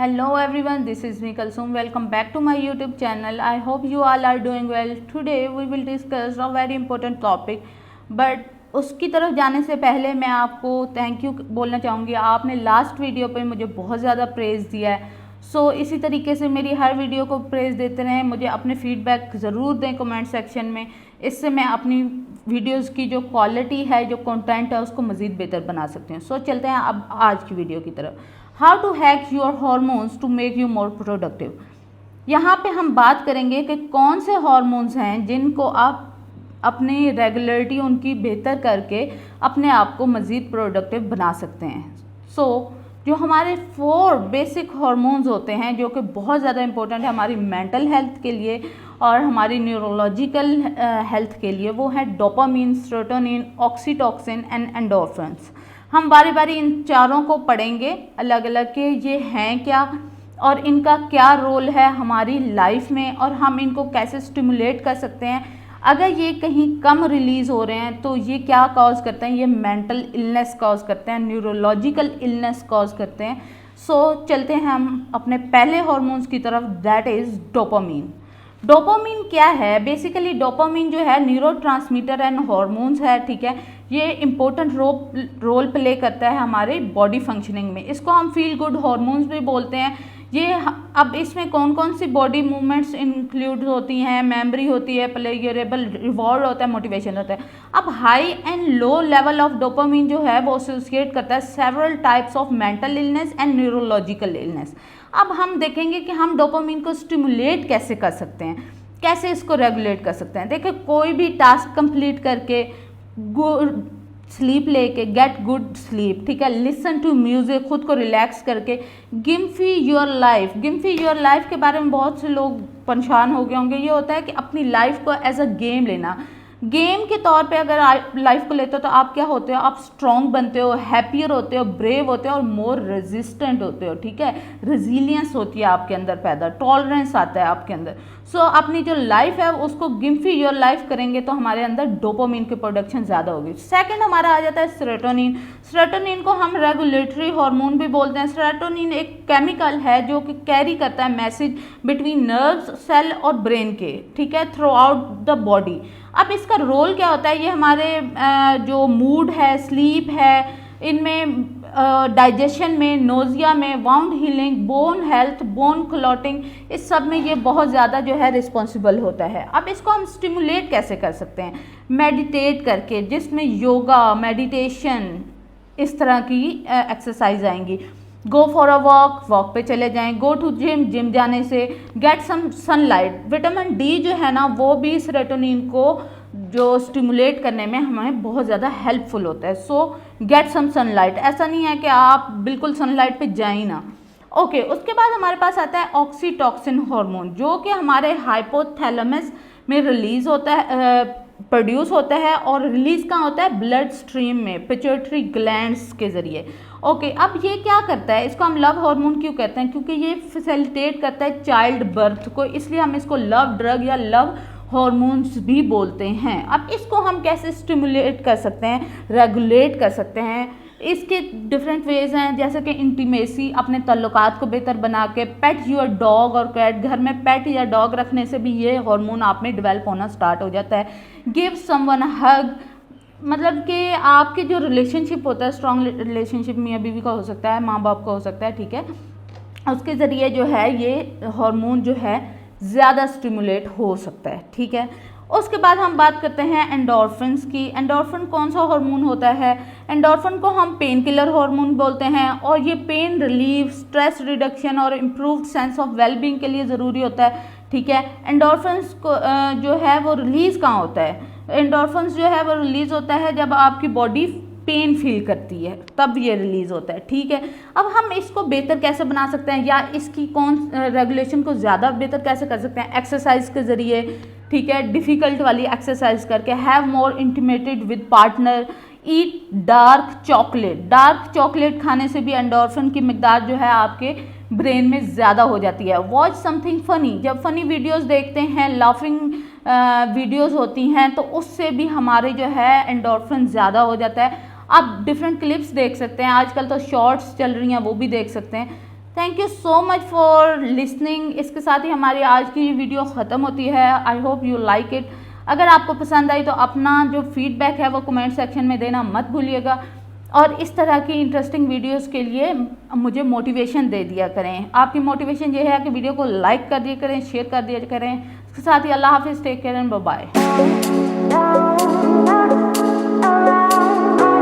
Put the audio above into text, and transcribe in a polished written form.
Hello everyone, this is me Kalsum. Welcome back to my YouTube channel. I hope you all are doing well. Today we will discuss a very important topic. But उसकी तरफ जाने से पहले मैं आपको thank you बोलना चाहूँगी. आपने लास्ट वीडियो पे मुझे बहुत ज़्यादा प्रेज़ दिया है. इसी तरीके से मेरी हर वीडियो को प्रेज़ देते रहें. मुझे अपने फीडबैक ज़रूर दें कमेंट सेक्शन में. इससे मैं अपनी वीडियोस की जो क्वालिटी है, जो कंटेंट है, उसको मज़ीद बेहतर बना सकती हूँ. चलते हैं अब आज की वीडियो की तरफ. How to hack your hormones to make you more productive. यहाँ पे हम बात करेंगे कि कौन से हार्मोन्स हैं जिनको आप अपनी रेगुलरिटी उनकी बेहतर करके अपने आप को मज़ीद प्रोडक्टिव बना सकते हैं. जो हमारे 4 बेसिक हार्मोन्स होते हैं जो कि बहुत ज़्यादा इंपॉर्टेंट है हमारी मेंटल हेल्थ के लिए और हमारी न्यूरोलॉजिकल हेल्थ के लिए, वो है dopamine, serotonin, oxytocin and endorphins. हम बारी बारी इन चारों को पढ़ेंगे अलग अलग के ये हैं क्या और इनका क्या रोल है हमारी लाइफ में और हम इनको कैसे स्टिमुलेट कर सकते हैं. अगर ये कहीं कम रिलीज़ हो रहे हैं तो ये क्या कॉज करते हैं, ये मेंटल इलनेस कॉज करते हैं, न्यूरोलॉजिकल इलनेस कॉज करते हैं. चलते हैं हम अपने पहले हार्मोन्स की तरफ, दैट इज़ डोपामीन. डोपामीन क्या है? बेसिकली डोपामीन जो है न्यूरोट्रांसमीटर एंड हार्मोन्स है, ठीक है. ये इम्पोर्टेंट रोल प्ले करता है हमारे बॉडी फंक्शनिंग में. इसको हम फील गुड हार्मोन्स भी बोलते हैं. ये अब इसमें कौन कौन सी बॉडी मूवमेंट्स इंक्लूड होती हैं, मेमोरी होती है, प्लेजरेबल रिवॉर्ड होता है, मोटिवेशन होता है. अब high and low level of dopamine जो है वो एसोसिएट करता है several types of mental illness and neurological illness. अब हम देखेंगे कि हम डोपामीन को स्टिमुलेट कैसे कर सकते हैं, कैसे इसको रेगुलेट कर सकते हैं. देखिए, कोई भी टास्क कंप्लीट करके, गुड स्लीप लेके, गेट गुड स्लीप, ठीक है, लिसन टू म्यूज़िक, खुद को रिलैक्स करके, गिम्फी योर लाइफ. गिम्फी योर लाइफ के बारे में बहुत से लोग परेशान हो गए होंगे. ये होता है कि अपनी लाइफ को एज अ गेम लेना. गेम के तौर पे अगर लाइफ को लेते हो तो आप क्या होते हो, आप स्ट्रॉन्ग बनते हो, हैप्पियर होते हो, ब्रेव होते हो और मोर रेजिस्टेंट होते हो, ठीक है. रेजिलियंस होती है आपके अंदर पैदा, टॉलरेंस आता है आपके अंदर. अपनी जो लाइफ है उसको गिम्फी योर लाइफ करेंगे तो हमारे अंदर डोपामीन की प्रोडक्शन ज़्यादा होगी. सेकंड हमारा आ जाता है सेरोटोनिन. सेरोटोनिन को हम रेगुलेटरी हार्मोन भी बोलते हैं. सेरोटोनिन एक केमिकल है जो कि कैरी करता है मैसेज बिटवीन नर्व्स, सेल और ब्रेन के, ठीक है, थ्रू आउट द बॉडी. अब इसका रोल क्या होता है, ये हमारे जो मूड है, स्लीप है, इनमें डाइजेशन में, नोजिया में, wound healing, bone health, bone clotting, इस सब में ये बहुत ज़्यादा जो है रिस्पॉन्सिबल होता है. अब इसको हम स्टिमुलेट कैसे कर सकते हैं? मेडिटेट करके, जिसमें योगा, मेडिटेशन, इस तरह की एक्सरसाइज आएंगी. गो फॉर अ वॉक पे चले जाएं. गो टू जिम जाने से. Get some sunlight. Vitamin D जो है ना वो भी सेरोटोनिन को जो स्टिमुलेट करने में हमें बहुत ज़्यादा हेल्पफुल होता है. Get some sunlight. ऐसा नहीं है कि आप बिल्कुल सनलाइट पे जाएं ना. उसके बाद हमारे पास आता है ऑक्सीटोसिन हार्मोन, जो कि हमारे हाइपोथैलेमस में रिलीज होता है, प्रोड्यूस होता है और रिलीज कहाँ होता है? ब्लड स्ट्रीम में, पिट्यूटरी ग्लैंड्स के ज़रिए. अब ये क्या करता है? इसको हम लव हार्मोन क्यों कहते हैं? क्योंकि ये फैसिलिटेट करता है चाइल्ड बर्थ को, इसलिए हम इसको लव ड्रग या लव हार्मोन्स भी बोलते हैं. अब इसको हम कैसे स्टिमुलेट कर सकते हैं, रेगुलेट कर सकते हैं? इसके डिफरेंट वेज हैं, जैसे कि इंटीमेसी, अपने ताल्लुकात को बेहतर बना के, पेट योर डॉग और कैट, घर में पेट या डॉग रखने से भी ये हार्मोन आप में डेवलप होना स्टार्ट हो जाता है. गिव समवन हग, मतलब कि आपके जो रिलेशनशिप होता है, स्ट्रॉन्ग रिलेशनशिप मियाँ बीवी का हो सकता है, माँ बाप का हो सकता है, ठीक है, उसके ज़रिए जो है ये हार्मोन जो है ज़्यादा स्टिमुलेट हो सकता है, ठीक है. उसके बाद हम बात करते हैं एंडोर्फिन्स की. एंडोर्फिन कौन सा हार्मोन होता है? एंडोर्फिन को हम पेन किलर हार्मोन बोलते हैं और ये पेन रिलीफ, स्ट्रेस रिडक्शन और इम्प्रूव्ड सेंस ऑफ वेलबींग के लिए ज़रूरी होता है, ठीक है. एंडोर्फिन्स को जो है वो रिलीज़ कहाँ होता है? एंडोर्फिन्स जो है वो रिलीज़ होता है जब आपकी बॉडी पेन फील करती है, तब ये रिलीज़ होता है, ठीक है. अब हम इसको बेहतर कैसे बना सकते हैं या इसकी रेगुलेशन को ज़्यादा बेहतर कैसे कर सकते हैं? एक्सरसाइज के ज़रिए, ठीक है, डिफ़िकल्ट वाली एक्सरसाइज करके. Have more intimated with partner. Eat dark chocolate. Dark chocolate खाने से भी एंडोर्फिन की मिकदार जो है आपके ब्रेन में ज़्यादा हो जाती है. Watch something funny. जब फ़नी वीडियोज़ देखते हैं, लाफिंग वीडियोज़ होती हैं, तो उससे भी हमारे जो है एंडोर्फिन ज़्यादा हो जाता है. आप डिफरेंट क्लिप्स देख सकते हैं, आजकल तो शॉर्ट्स चल रही हैं वो भी देख सकते हैं. Thank you so much for listening. इसके साथ ही हमारी आज की वीडियो ख़त्म होती है। I hope you like it. अगर आपको पसंद आई तो अपना जो फीडबैक है वो कमेंट सेक्शन में देना मत भूलिएगा, और इस तरह की इंटरेस्टिंग वीडियोस के लिए मुझे मोटिवेशन दे दिया करें। आपकी मोटिवेशन ये है कि वीडियो को लाइक कर दिया करें, शेयर कर दिया करें। इसके साथ ही अल्लाह हाफिज़, take care and bye bye.